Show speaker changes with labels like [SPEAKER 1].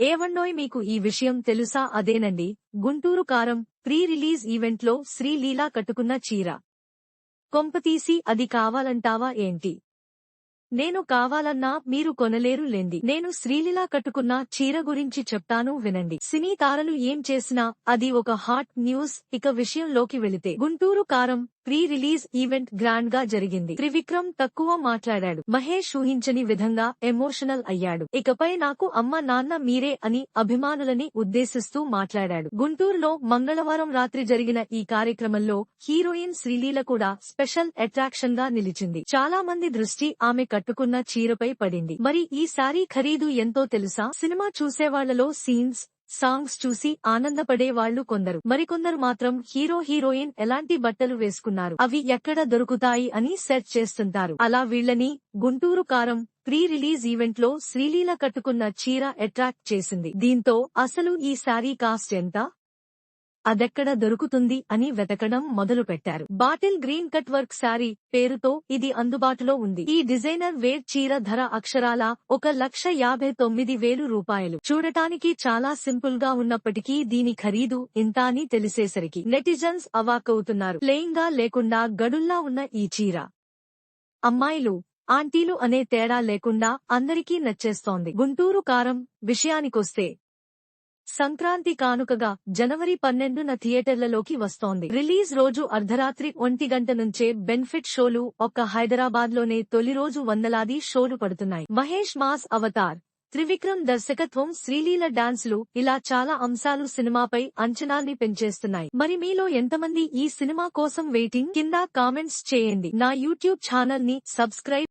[SPEAKER 1] ఏవండోయ్ మీకు ఈ విషయం తెలుసా? అదేనండి, గుంటూరు కారం ప్రీ రిలీజ్ ఈవెంట్లో శ్రీలీల కట్టుకున్న చీర. కొంపతీసి అది కావాలంటావా ఏంటి? నేను కావాలన్నా మీరు కొనలేరు లెండి. నేను శ్రీలీల కట్టుకున్న చీర గురించి చెప్తాను వినండి. సినీ తారలు ఏం చేసినా అది ఒక హాట్ న్యూస్. ఇక విషయంలోకి వెళితే గుంటూరు కారం ప్రీ రిలీజ్ ఈవెంట్ గ్రాండ్ గా జరిగింది. త్రివిక్రమ్ తక్కువ మాట్లాడాడు. మహేష్ ఊహించని విధంగా ఎమోషనల్ అయ్యాడు. ఇకపై నాకు అమ్మ నాన్న మీరే అని అభిమానులని ఉద్దేశిస్తూ మాట్లాడాడు. గుంటూరులో మంగళవారం రాత్రి జరిగిన ఈ కార్యక్రమంలో హీరోయిన్ శ్రీలీల కూడా స్పెషల్ అట్రాక్షన్ గా నిలిచింది. చాలా మంది దృష్టి ఆమె కట్టుకున్న చీరపై పడింది. మరి ఈ శారీ ఖరీదు ఎంతో తెలుసా? సినిమా చూసేవాళ్లలో సీన్స్, సాంగ్స్ చూసి ఆనందపడే వాళ్లు కొందరు, మరికొందరు మాత్రం హీరో హీరోయిన్ ఎలాంటి బట్టలు వేసుకున్నారు, అవి ఎక్కడ దొరుకుతాయి అని సెర్చ్ చేస్తుంటారు. అలా వీళ్లని గుంటూరు కారం ప్రీ రిలీజ్ ఈవెంట్ లో శ్రీలీల కట్టుకున్న చీర అట్రాక్ట్ చేసింది. దీంతో అసలు ఈ శారీ కాస్ట్ ఎంత, అదెక్కడ దొరుకుతుంది అని వెతకడం మొదలుపెట్టారు. Bottle green cut work sari పేరుతో ఇది అందుబాటులో ఉంది. ఈ డిజైనర్ వేర్ చీర ధర అక్షరాల 1,59,000 రూపాయలు. చూడటానికి చాలా సింపుల్ గా ఉన్నప్పటికీ దీని ఖరీదు ఇంత అని తెలిసేసరికి నెటిజన్స్ అవాక్కవుతున్నారు. ప్లెయిన్ గా లేకుండా గడుల్లా ఉన్న ఈ చీర అమ్మాయిలు, ఆంటీలు అనే తేడా లేకుండా అందరికీ నచ్చేస్తోంది. గుంటూరు కారం విషయానికొస్తే సంక్రాంతి కానుకగా జనవరి 12న థియేటర్లలోకి వస్తోంది. రిలీజ్ రోజు అర్ధరాత్రి 1 గంట నుంచే బెనిఫిట్ షోలు. ఒక్క హైదరాబాద్ లోనే తొలి రోజు వందలాది షోలు పడుతున్నాయి. మహేష్ మాస్ అవతార్, త్రివిక్రమ్ దర్శకత్వం, శ్రీలీల డాన్సులు, ఇలా చాలా అంశాలు సినిమాపై అంచనాల్ని పెంచేస్తున్నాయి. మరి మీలో ఎంతమంది ఈ సినిమా కోసం వెయిటింగ్? కింద కామెంట్స్ చేయండి. నా యూట్యూబ్ ఛానల్ ని సబ్స్క్రైబ్